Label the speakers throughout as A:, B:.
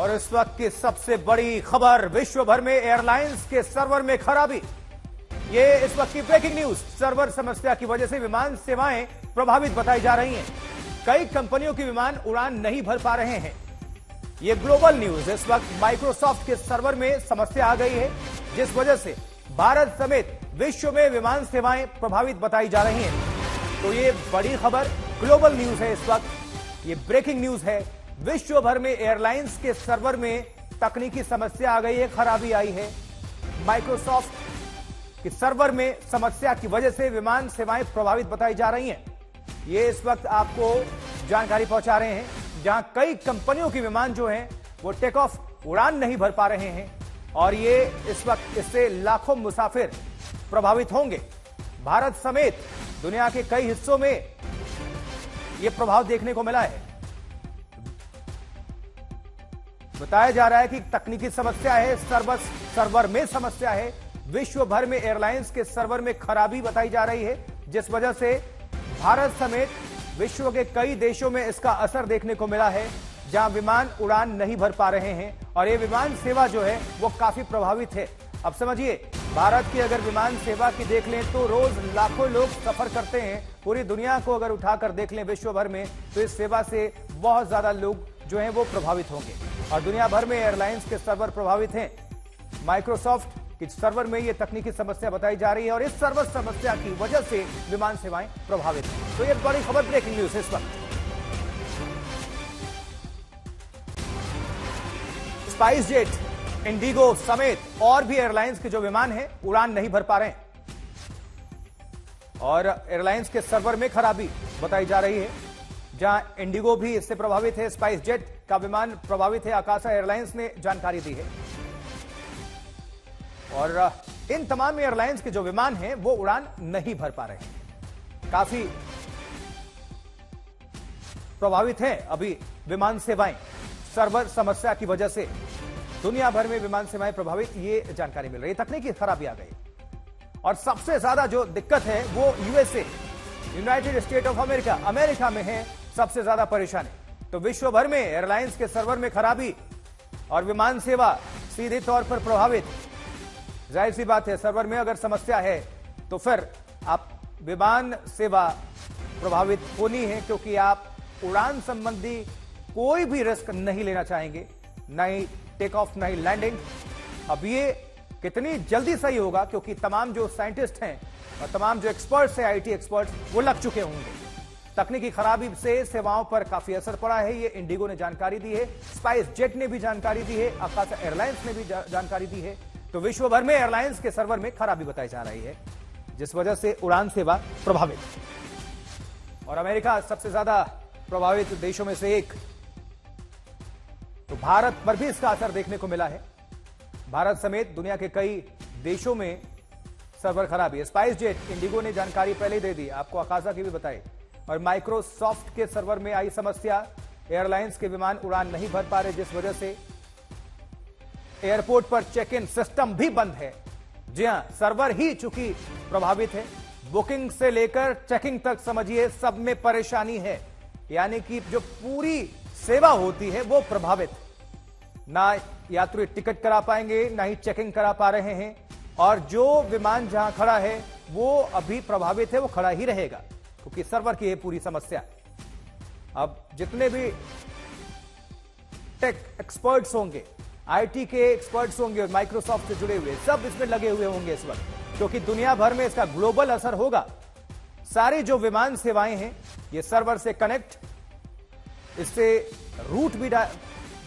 A: और इस वक्त की सबसे बड़ी खबर, विश्व भर में एयरलाइंस के सर्वर में खराबी। ये इस वक्त की ब्रेकिंग न्यूज। सर्वर समस्या की वजह से विमान सेवाएं प्रभावित बताई जा रही हैं। कई कंपनियों के विमान उड़ान नहीं भर पा रहे हैं। ये ग्लोबल न्यूज। इस वक्त माइक्रोसॉफ्ट के सर्वर में समस्या आ गई है, जिस वजह से भारत समेत विश्व में विमान सेवाएं प्रभावित बताई जा रही हैं। तो ये बड़ी खबर, ग्लोबल न्यूज है। इस वक्त ये ब्रेकिंग न्यूज है। विश्व भर में एयरलाइंस के सर्वर में तकनीकी समस्या आ गई है, खराबी आई है। माइक्रोसॉफ्ट के सर्वर में समस्या की वजह से विमान सेवाएं प्रभावित बताई जा रही हैं। ये इस वक्त आपको जानकारी पहुंचा रहे हैं, जहां कई कंपनियों के विमान जो हैं वो टेक ऑफ उड़ान नहीं भर पा रहे हैं और ये इस वक्त इससे लाखों मुसाफिर प्रभावित होंगे। भारत समेत दुनिया के कई हिस्सों में यह प्रभाव देखने को मिला है। बताया जा रहा है कि तकनीकी समस्या है, सर्वर में समस्या है। विश्व भर में एयरलाइंस के सर्वर में खराबी बताई जा रही है, जिस वजह से भारत समेत विश्व के कई देशों में इसका असर देखने को मिला है, जहां विमान उड़ान नहीं भर पा रहे हैं और ये विमान सेवा जो है वो काफी प्रभावित है। अब समझिए, भारत की अगर विमान सेवा की देख लें तो रोज लाखों लोग सफर करते हैं। पूरी दुनिया को अगर उठाकर देख लें विश्व भर में, तो इस सेवा से बहुत ज्यादा लोग जो हैं वो प्रभावित होंगे और दुनिया भर में एयरलाइंस के सर्वर प्रभावित हैं। माइक्रोसॉफ्ट के सर्वर में ये तकनीकी समस्या बताई जा रही है और इस सर्वर समस्या की वजह से विमान सेवाएं प्रभावित हैं। तो ये बड़ी खबर, ब्रेकिंग न्यूज है इस वक्त। स्पाइस जेट, इंडिगो समेत और भी एयरलाइंस के जो विमान हैं उड़ान नहीं भर पा रहे हैं और एयरलाइंस के सर्वर में खराबी बताई जा रही है, जहां इंडिगो भी इससे प्रभावित है। स्पाइस जेट का विमान प्रभावित है, आकाशा एयरलाइंस ने जानकारी दी है। और इन तमाम एयरलाइंस के जो विमान हैं वो उड़ान नहीं भर पा रहे हैं। काफी प्रभावित है अभी विमान सेवाएं, सर्वर समस्या की वजह से दुनिया भर में विमान सेवाएं प्रभावित, ये जानकारी मिल रही है। तकनीकी खराबी आ गई और सबसे ज्यादा जो दिक्कत है वो USA, United state of America में है सबसे ज्यादा परेशानी। तो विश्व भर में एयरलाइंस के सर्वर में खराबी और विमान सेवा सीधे तौर पर प्रभावित। जाहिर सी बात है, सर्वर में अगर समस्या है तो फिर आप विमान सेवा प्रभावित होनी है, क्योंकि आप उड़ान संबंधी कोई भी रिस्क नहीं लेना चाहेंगे, न ही टेक ऑफ न ही लैंडिंग। अब ये कितनी जल्दी सही होगा, क्योंकि तमाम जो साइंटिस्ट हैं और तमाम जो एक्सपर्ट्स हैं, आईटी एक्सपर्ट्स, वो लग चुके होंगे। तकनीकी खराबी से सेवाओं पर काफी असर पड़ा है, ये इंडिगो ने जानकारी दी है, स्पाइस जेट ने भी जानकारी दी है, आकाशा एयरलाइंस ने भी जानकारी दी है। तो विश्व भर में एयरलाइंस के सर्वर में खराबी बताई जा रही है, जिस वजह से उड़ान सेवा प्रभावित। और अमेरिका सबसे ज्यादा प्रभावित देशों में से एक, तो भारत पर भी इसका असर देखने को मिला है। भारत समेत दुनिया के कई देशों में सर्वर खराबी है। स्पाइस जेट, इंडिगो ने जानकारी पहले ही दे दी, आपको आकाशा की भी बताई। और माइक्रोसॉफ्ट के सर्वर में आई समस्या, एयरलाइंस के विमान उड़ान नहीं भर पा रहे, जिस वजह से एयरपोर्ट पर चेक इन सिस्टम भी बंद है। जी हां, सर्वर ही चूंकि प्रभावित है, बुकिंग से लेकर चेकिंग तक समझिए सब में परेशानी है। यानी कि जो पूरी सेवा होती है वो प्रभावित, ना यात्री टिकट करा पाएंगे, ना ही चेकिंग करा पा रहे हैं। और जो विमान जहां खड़ा है वो अभी प्रभावित है, वो खड़ा ही रहेगा, क्योंकि सर्वर की है पूरी समस्या। अब जितने भी टेक एक्सपर्ट्स होंगे, आईटी के एक्सपर्ट्स होंगे और माइक्रोसॉफ्ट से जुड़े हुए, सब इसमें लगे हुए होंगे इस वक्त, क्योंकि दुनिया भर में इसका ग्लोबल असर होगा। सारी जो विमान सेवाएं हैं ये सर्वर से कनेक्ट, इससे रूट भी,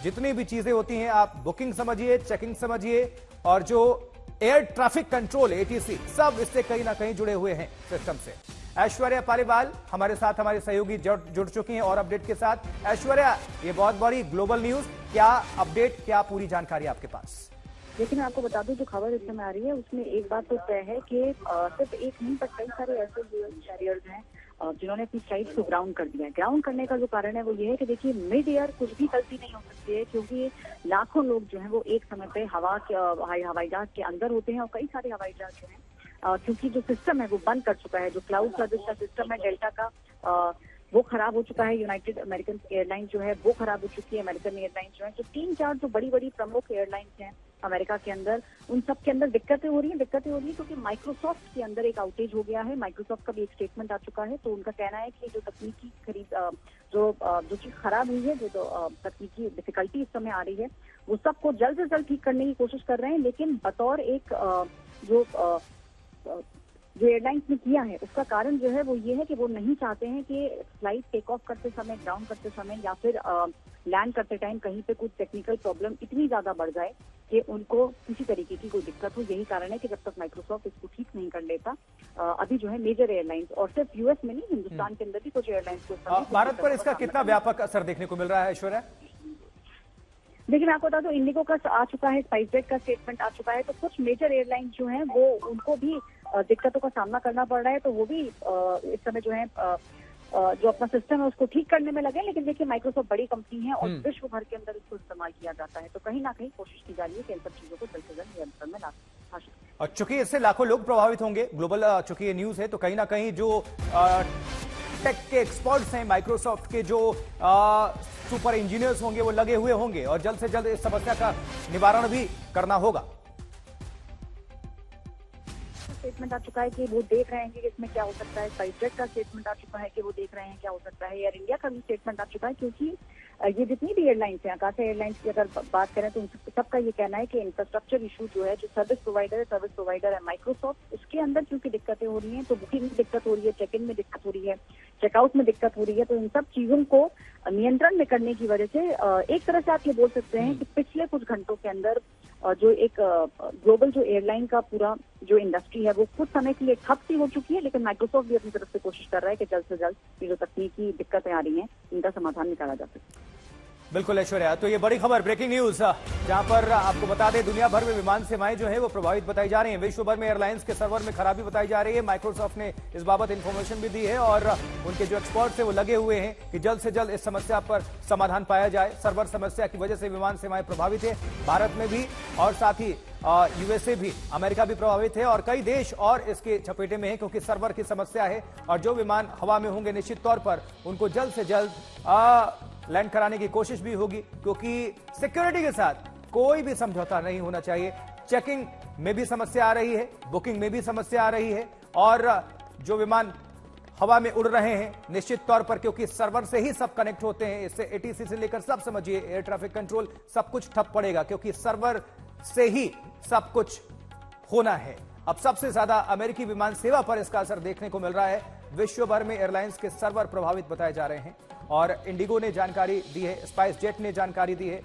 A: जितनी भी चीजें होती हैं, आप बुकिंग समझिए, चेकिंग समझिए, और जो एयर ट्रैफिक कंट्रोल एटीसी, सब इससे कहीं ना कहीं जुड़े हुए हैं सिस्टम से। ऐश्वर्या पालीवाल हमारे साथ, हमारे सहयोगी जुड़ चुकी हैं और अपडेट के साथ। ऐश्वर्या, ये बहुत बड़ी ग्लोबल न्यूज, क्या अपडेट, क्या पूरी जानकारी आपके पास?
B: लेकिन आपको बता दूं, जो खबर इस समय आ रही है उसमें एक बात तो तय है कि सिर्फ एक नहीं पर कई सारे ऐसे कैरियर्स हैं जिन्होंने अपनी फ्लाइट को ग्राउंड कर दिया है। ग्राउंड करने का जो कारण है वो ये है कि देखिए, मिड एयर कुछ भी गलती नहीं हो सकती है, क्योंकि लाखों लोग जो हैं वो एक समय पे हवाई जहाज के अंदर होते हैं और कई सारे हवाई जहाज जो हैं क्योंकि जो सिस्टम है वो बंद कर चुका है, जो क्लाउड का जिसका सिस्टम है डेल्टा का, वो खराब हो चुका है। यूनाइटेड अमेरिकन एयरलाइन जो है वो खराब हो चुकी है, अमेरिकन एयरलाइन जो है। तो 3-4 जो बड़ी बड़ी प्रमुख एयरलाइंस हैं अमेरिका के अंदर, उन सब के अंदर दिक्कतें हो रही हैं क्योंकि माइक्रोसॉफ्ट के अंदर एक आउटेज हो गया है। माइक्रोसॉफ्ट का भी एक स्टेटमेंट आ चुका है। तो उनका कहना है कि जो तकनीकी जो चीज खराब हुई है, जो तकनीकी डिफिकल्टी इस समय आ रही है, वो सबको जल्द से जल्द ठीक करने की कोशिश कर रहे हैं। लेकिन बतौर एक जो एयरलाइंस ने किया है, उसका कारण जो है वो ये है कि वो नहीं चाहते हैं कि फ्लाइट टेक ऑफ करते समय, ग्राउंड करते समय या फिर लैंड करते टाइम कहीं पे कुछ टेक्निकल प्रॉब्लम इतनी ज्यादा बढ़ जाए कि उनको किसी तरीके की कोई दिक्कत हो। यही कारण है कि जब तक माइक्रोसॉफ्ट इसको ठीक नहीं कर लेता, अभी जो है मेजर एयरलाइंस, और सिर्फ यूएस में नहीं, हिंदुस्तान के अंदर भी कुछ एयरलाइंस को
A: भारत पर इसका कितना व्यापक असर देखने को मिल रहा है ऐश्वर्या?
B: देखिए, मैं आपको बता दूं, इंडिगो का आ चुका है, स्पाइसजेट का स्टेटमेंट आ चुका है। तो कुछ मेजर एयरलाइंस जो हैं वो उनको भी दिक्कतों का सामना करना पड़ रहा है। तो वो भी इस समय जो है जो अपना सिस्टम है उसको ठीक करने में लगे। लेकिन देखिए, माइक्रोसॉफ्ट बड़ी कंपनी है और विश्व भर के अंदर इसको इस्तेमाल किया जाता है। तो कहीं ना कहीं कोशिश की जा रही है कि इन सब चीजों को जल्द से जल्द नियंत्रण में ला सके।
A: और चूंकि इससे लाखों लोग प्रभावित होंगे, ग्लोबल चूंकि ये न्यूज है, तो कहीं ना कहीं जो टेक के एक्सपर्ट्स हैं, माइक्रोसॉफ्ट के जो सुपर इंजीनियर्स होंगे, वो लगे हुए होंगे और जल्द से जल्द इस समस्या का निवारण भी करना होगा।
B: स्टेटमेंट आ चुका है कि वो देख रहे हैं कि इसमें क्या हो सकता है। स्पाइसजेट का स्टेटमेंट आ चुका है कि वो देख रहे हैं क्या हो सकता है। एयर इंडिया का भी स्टेटमेंट आ चुका है, क्योंकि ये जितनी भी एयरलाइंस हैं, आकाश एयरलाइंस की अगर बात करें तो सबका ये कहना है कि इंफ्रास्ट्रक्चर इशू जो है, जो सर्विस प्रोवाइडर है माइक्रोसॉफ्ट, उसके अंदर क्योंकि दिक्कतें हो रही हैं, तो बुकिंग में दिक्कत हो रही है, चेक इन में दिक्कत हो रही है, चेकआउट में दिक्कत हो रही है। तो इन सब चीजों को नियंत्रण में करने की वजह से एक तरह से आप ये बोल सकते हैं कि पिछले कुछ घंटों के अंदर जो एक ग्लोबल जो एयरलाइन का पूरा जो इंडस्ट्री है वो कुछ समय के लिए ठप सी हो चुकी है। लेकिन माइक्रोसॉफ्ट भी अपनी तरफ से कोशिश कर रहा है कि जल्द से जल्द ये जो तकनीकी दिक्कतें आ रही हैं, इनका समाधान निकाला जा सके।
A: बिल्कुल ऐश्वर्या, तो ये बड़ी खबर, ब्रेकिंग न्यूज, जहां पर आपको बता दें, दुनिया भर में विमान सेवाएं जो है वो प्रभावित बताई जा रही हैं। विश्व भर में एयरलाइंस के सर्वर में खराबी बताई जा रही है। माइक्रोसॉफ्ट ने इस बाबत इंफॉर्मेशन भी दी है और उनके जो एक्सपर्ट्स हैं वो लगे हुए हैं कि जल्द से जल्द इस समस्या पर समाधान पाया जाए। सर्वर समस्या की वजह से विमान सेवाएं प्रभावित है, भारत में भी, और साथ ही यूएसए भी, अमेरिका भी प्रभावित है और कई देश और इसके चपेटे में है, क्योंकि सर्वर की समस्या है। और जो विमान हवा में होंगे, निश्चित तौर पर उनको जल्द से जल्द लैंड कराने की कोशिश भी होगी, क्योंकि सिक्योरिटी के साथ कोई भी समझौता नहीं होना चाहिए। चेकिंग में भी समस्या आ रही है, बुकिंग में भी समस्या आ रही है, और जो विमान हवा में उड़ रहे हैं, निश्चित तौर पर क्योंकि सर्वर से ही सब कनेक्ट होते हैं, इससे एटीसी से लेकर सब समझिए, एयर ट्रैफिक कंट्रोल, सब कुछ ठप पड़ेगा, क्योंकि सर्वर से ही सब कुछ होना है। अब सबसे ज्यादा अमेरिकी विमान सेवा पर इसका असर देखने को मिल रहा है। विश्व भर में एयरलाइंस के सर्वर प्रभावित बताए जा रहे हैं और इंडिगो ने जानकारी दी है, स्पाइसजेट ने जानकारी दी है,